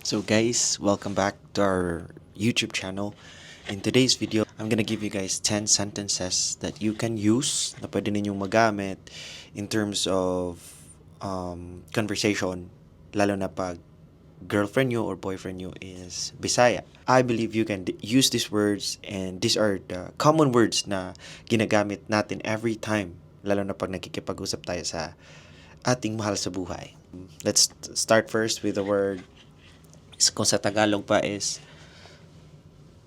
So guys, welcome back to our YouTube channel. In today's video, I'm gonna give you guys 10 sentences that you can use na pwede ninyong magamit in terms of conversation, lalo na pag girlfriend nyo or boyfriend nyo is Bisaya. I believe you can use these words, and these are the common words na ginagamit natin every time, lalo na pag nakikipag-usap tayo sa ating mahal sa buhay. Let's start first with the word, kung sa Tagalog pa is,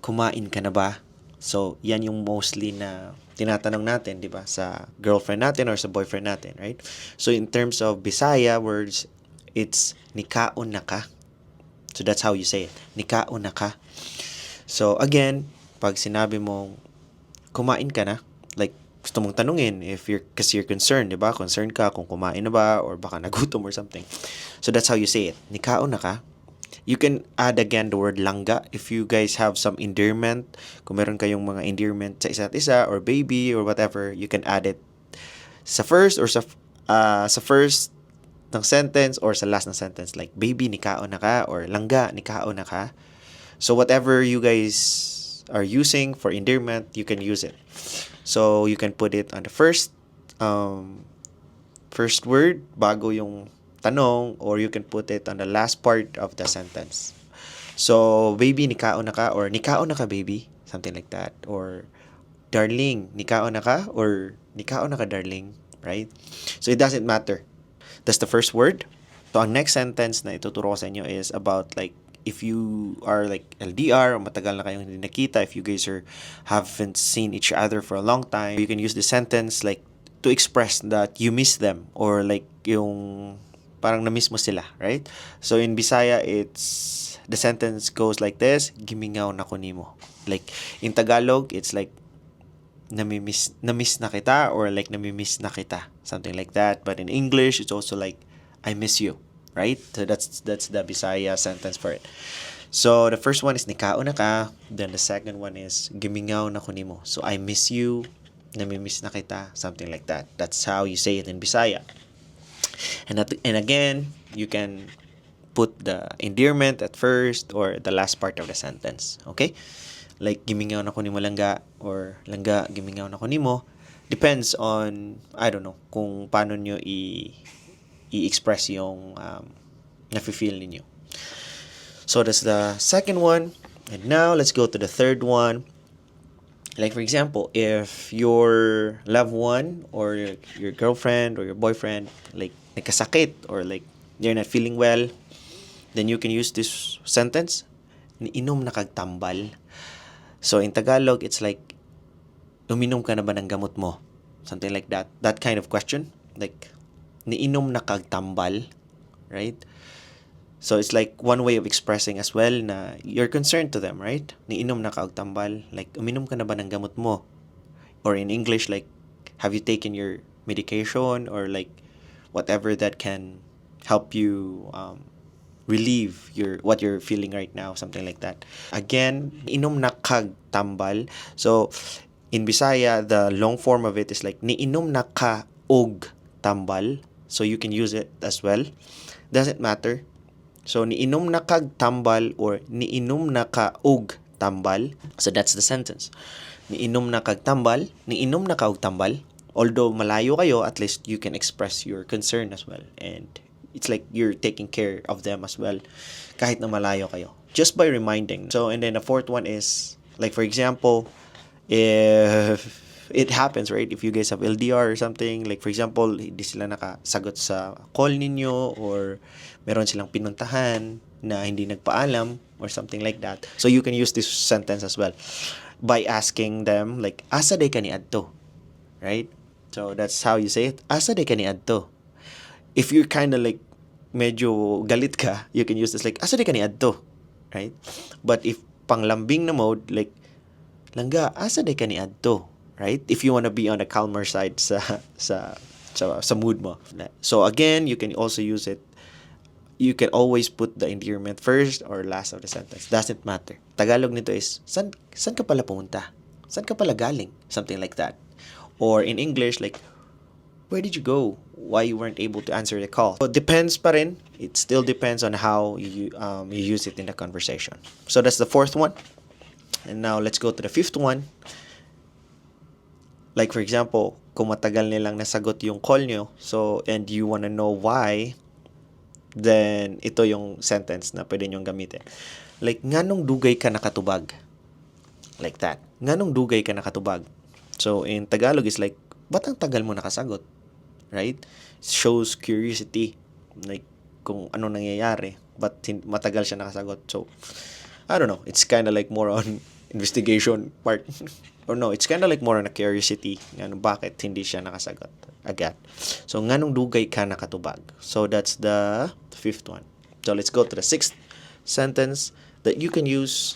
kumain ka na ba? So, yan yung mostly na tinatanong natin, di ba? Sa girlfriend natin or sa boyfriend natin, right? So, in terms of Bisaya words, it's nikaon na ka. So, that's how you say it. Nikaon na ka. So, again, pag sinabi mong kumain ka na, like, gusto mong tanungin if kasi you're concerned, di ba? Concerned ka kung kumain na ba or baka nagutom or something. So, that's how you say it. Nikaon na ka. You can add again the word langga if you guys have some endearment. Kung meron kayong mga endearment sa isa't isa or baby or whatever, you can add it sa first or sa first ng sentence or sa last ng sentence, like baby nikaon na ka or langga nikaon na ka. So whatever you guys are using for endearment, you can use it. So you can put it on the first word bago yung tanong, or you can put it on the last part of the sentence. So, baby, nikaon na ka, or nikaon na ka, baby, something like that. Or, darling, nikaon na ka, or nikaon na ka, darling, right? So, it doesn't matter. That's the first word. So, ang next sentence na ituturo ko sa inyo is about like, if you are like LDR, o matagal na kayong hindi nakita, if you guys haven't seen each other for a long time, you can use the sentence like to express that you miss them, or like yung parang na-miss mo sila, right? So in Bisaya, the sentence goes like this: gimingaw na ko nimo. Like in Tagalog, it's like nami-miss na kita, or like nami-miss na kita, something like that. But in English, it's also like I miss you, right? So that's the Bisaya sentence for it. So the first one is nikao na ka, then the second one is gimingaw na ko nimo. So I miss you, nami-miss na kita, something like that. That's how you say it in Bisaya. And again, you can put the endearment at first or the last part of the sentence. Okay? Like, gimingaw na ko nimo langga, or langga, gimingaw na ko nimo. Depends on, I don't know, kung paano nyo i-express yung nafe-feel ninyo. So, that's the second one. And now, let's go to the third one. Like, for example, if your loved one or your girlfriend or your boyfriend, like, nagkasakit, or like, they're not feeling well, then you can use this sentence: niinom na kag tambal. So, in Tagalog, it's like, uminom ka na ba ng gamot mo? Something like that. That kind of question. Like, niinom na kag tambal, right? So, it's like one way of expressing as well na you're concerned to them, right? Niinom na kag tambal. Like, uminom ka na ba ng gamot mo? Or in English, like, have you taken your medication, or like, whatever that can help you relieve what you're feeling right now, something like that. Again, inom na kag tambal. So in Bisaya, the long form of it is like niinom na ka og tambal. So you can use it as well. Doesn't matter. So niinom na kag tambal or niinom na ka og tambal. So that's the sentence. Niinom na kag tambal, niinom na ka og tambal. Although malayo kayo, at least you can express your concern as well. And it's like you're taking care of them as well, kahit na malayo kayo. Just by reminding. So, and then the fourth one is, like for example, if it happens, right? If you guys have LDR or something, like for example, hindi sila nakasagot sa call ninyo, or meron silang pinuntahan na hindi nagpaalam, or something like that. So, you can use this sentence as well by asking them, like, asa day ka ni adto? Right? So, that's how you say it. Asa day ka ni adto? If you're kind of like medyo galit ka, you can use this like, asa day ka ni adto? Right? But if panglambing na mode, like, langga, asa day ka ni adto? Right? If you want to be on the calmer side sa mood mo. So, again, you can also use it. You can always put the endearment first or last of the sentence. Doesn't matter. Tagalog nito is, san ka pala pumunta? San ka pala galing? Something like that. Or in English, like, Where did you go? Why you weren't able to answer the call? So depends pa rin. It still depends on how you use it in the conversation. So that's the fourth one. And now let's go to the fifth one. Like for example, kung matagal nilang nasagot yung call nyo, so and you wanna know why, then ito yung sentence na pwede nyong gamitin. Like, nganong dugay ka nakatubag? Like that. Nganong dugay ka nakatubag? So, in Tagalog is like, ba't ang tagal mo nakasagot? Right? Shows curiosity. Like, kung ano nangyayari. Ba't matagal siya nakasagot? So, I don't know. It's kind of like more on investigation part. Or no, it's kind of like more on a curiosity. Ano, bakit hindi siya nakasagot agad? So, nganong dugay ka nakatubag? So, that's the fifth one. So, let's go to the sixth sentence that you can use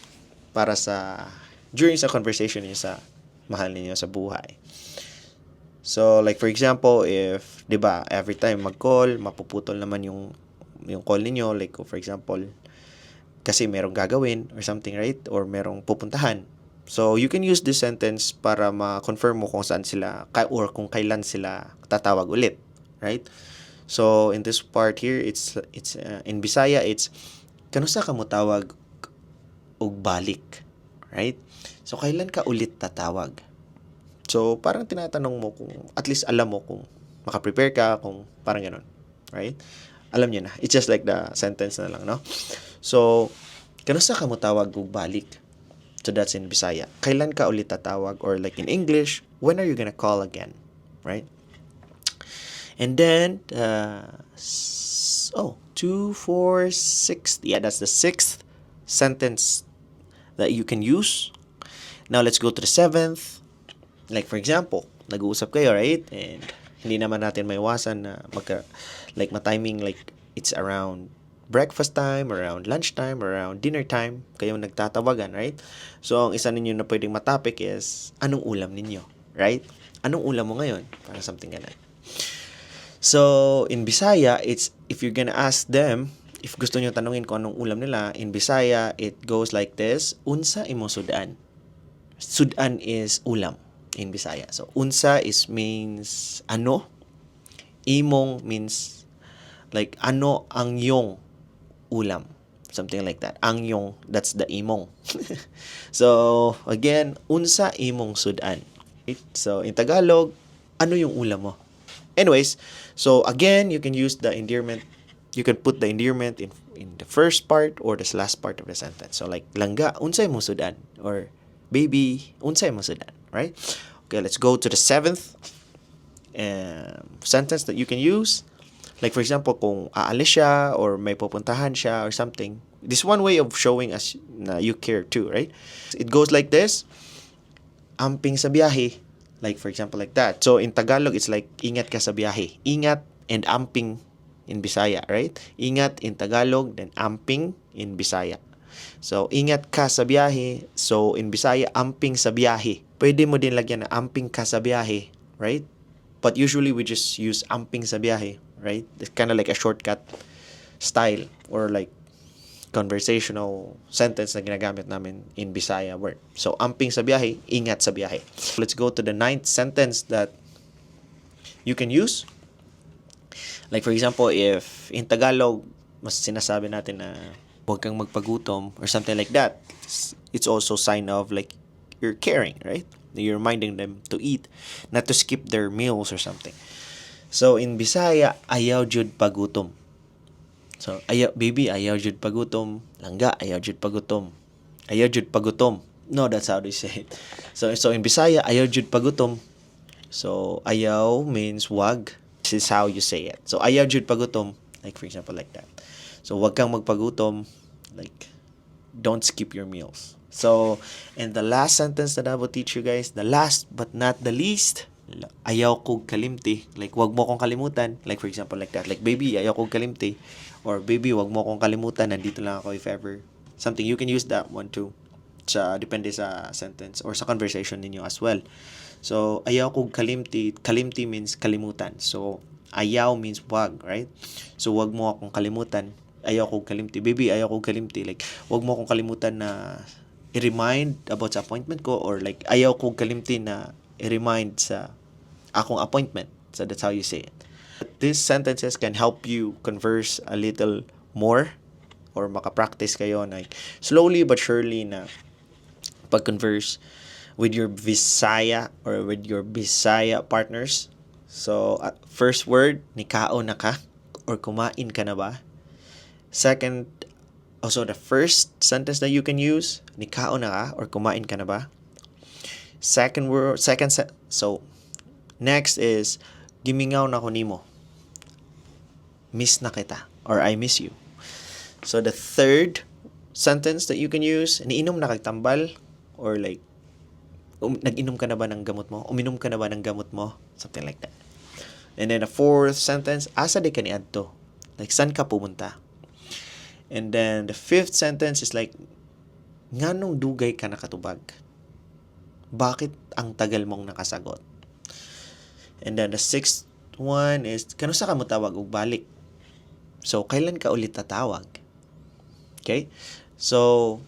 para sa during sa conversation niyo sa mahal niyo sa buhay. So, like for example, if, 'di ba, every time mag-call, mapuputol naman yung call niyo, like for example, kasi merong gagawin or something, right? Or merong pupuntahan. So, you can use this sentence para ma-confirm mo kung saan sila or kung kailan sila tatawag ulit, right? So, in this part here, it's in Bisaya, it's kanusa ka mo tawag og balik, right? So, kailan ka ulit tatawag? So, parang tinatanong mo kung, at least alam mo kung makaprepare ka, kung parang ganun, right? Alam niyo na. It's just like the sentence na lang, no? So, kanusa ka mo tawag og balik? So, that's in Bisaya. Kailan ka ulit tatawag? Or like in English, when are you gonna call again? Right? And then, 2, 4, 6. Yeah, that's the sixth sentence that you can use. Now, let's go to the seventh. Like, for example, nag-uusap kayo, right? And hindi naman natin maiwasan na matiming, like, it's around breakfast time, around lunchtime, around dinner time, kayo nagtatawagan, right? So, ang isa ninyo na pwedeng matapik is, anong ulam ninyo, right? Anong ulam mo ngayon? Parang something ganun. So, in Bisaya, it's, if you're gonna ask them, if gusto nyo tanungin kung anong ulam nila, in Bisaya, it goes like this, unsa imo sudan? Sudan is ulam in Bisaya. So, unsa is means ano, imong means like ano ang yung ulam, something like that. Ang yung, that's the imong. So, again, unsa imong sudan. Right? So, in Tagalog, ano yung ulam mo? Anyways, so again, you can use the endearment. You can put the endearment in the first part or the last part of the sentence. So, like, langga, unsay mo sudan? Or, baby, unsay mo sudan? Right? Okay, let's go to the seventh sentence that you can use. Like, for example, kung aalis siya or may pupuntahan siya or something, this one way of showing us na you care too, right? It goes like this, amping sa biyahe. Like, for example, like that. So, in Tagalog, it's like, ingat ka sa biyahe. Ingat and amping in Bisaya, right? Ingat in Tagalog, then amping in Bisaya. So, ingat ka sa biyahe. So, in Bisaya, amping sa biyahe. Pwede mo din lagyan na amping ka sa biyahe, right? But usually, we just use amping sa biyahe, right? It's kind of like a shortcut style or like conversational sentence na ginagamit namin in Bisaya word. So, amping sa biyahe, ingat sa biyahe. Let's go to the ninth sentence that you can use. Like, for example, if in Tagalog, mas sinasabi natin na huwag kang magpagutom or something like that, it's also sign of like you're caring, right? You're reminding them to eat, not to skip their meals or something. So, in Bisaya, ayaw jud pagutom. So, baby, ayaw jud pagutom. Langga, ayaw jud pagutom. Ayaw jud pagutom. No, that's how they say it. So in Bisaya, ayaw jud pagutom. So, ayaw means wag. This is how you say it. So, ayaw jud pagutom. Like, for example, like that. So, wag kang magpagutom. Like, don't skip your meals. So, and the last sentence that I will teach you guys, the last but not the least, ayaw kog kalimti. Like, wag mo kong kalimutan. Like, for example, like that. Like, baby, ayaw kog kalimti. Or, baby, wag mo kong kalimutan. Nandito lang ako if ever. Something. You can use that one too. Depende sa sentence or sa conversation ninyo as well. So, ayaw kog kalimti. Kalimti means kalimutan. So, ayaw means wag, right? So, wag mo akong kalimutan. Ayaw kog kalimti. Baby, ayaw kog kalimti. Like, wag mo akong kalimutan na i-remind about sa appointment ko or like ayaw kog kalimti na i-remind sa akong appointment. So that's how you say it. These sentences can help you converse a little more or makapractice kayo na slowly but surely na pag-converse with your Visaya or with your Bisaya partners. So, first word, nikao na ka or kumain ka na ba? Second, also the first sentence that you can use, nikao na ka or kumain ka na ba? Second word, so next is gimingaw na ko nimo. Miss na kita or I miss you. So the third sentence that you can use, niinom na kag tambal or like nag-inom ka na ba ng gamot mo? Uminom ka na ba ng gamot mo? Something like that. And then the fourth sentence, asa di ka ni adto? Like saan ka pumunta? And then the fifth sentence is like nganong dugay ka nakatubag? Bakit ang tagal mong nakasagot? And then the sixth one is kanusa ka mo tawag og balik? So kailan ka ulit tatawag? Okay? So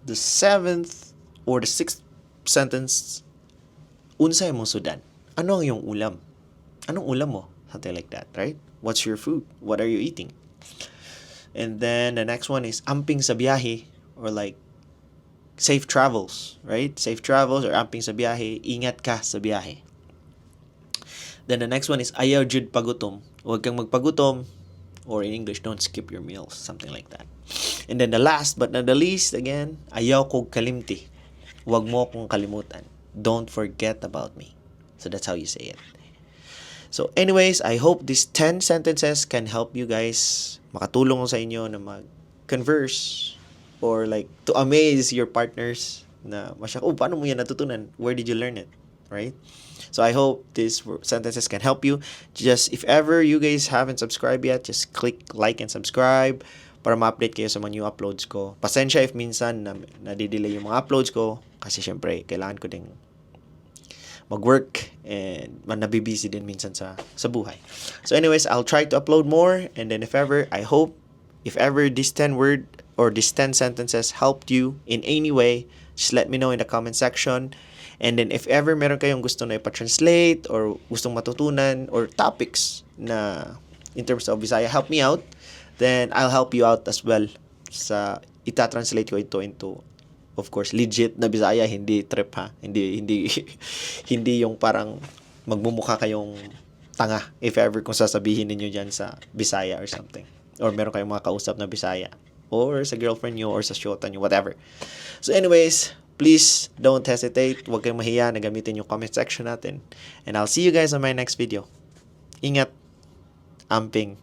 the seventh or the sixth sentence, unsay mong sudan? Ano ang iyong ulam? Anong ulam mo? Something like that, right? What's your food? What are you eating? And then the next one is amping sa biyahe or like safe travels, right? Safe travels or amping sa biyahe, ingat ka sa biyahe. Then the next one is ayaw jud pagutom. Huwag kang magpagutom, or in English, don't skip your meals, something like that. And then the last but not the least, again, ayaw kog kalimti. Huwag mo akong kalimutan. Don't forget about me. So that's how you say it. So anyways, I hope these 10 sentences can help you guys, makatulong sa inyo na mag-converse or like to amaze your partners na masyak, paano mo yan natutunan? Where did you learn it? Right? So I hope these sentences can help you. Just if ever you guys haven't subscribed yet, just click like and subscribe para ma-update kayo sa mga new uploads ko. Pasensya if minsan nadidelay yung mga uploads ko kasi syempre kailangan ko ding mag-work and nabibusy din minsan sa buhay. So anyways, I'll try to upload more, and then if ever these 10 word or these 10 sentences helped you in any way, just let me know in the comment section. And then if ever meron kayong gusto na ipa-translate or gustong matutunan or topics na in terms of Bisaya, help me out, then I'll help you out as well. Sa ita-translate ko ito into, of course, legit na Bisaya, hindi trip ha. Hindi hindi yung parang magmumukha kayong tanga if ever kung sasabihin niyo diyan sa Bisaya or something. Or meron kayong mga kausap na Bisaya or sa girlfriend niyo or sa shota niyo, whatever. So anyways, please don't hesitate. Huwag kayong mahiya na gamitin yung comment section natin. And I'll see you guys on my next video. Ingat. Amping.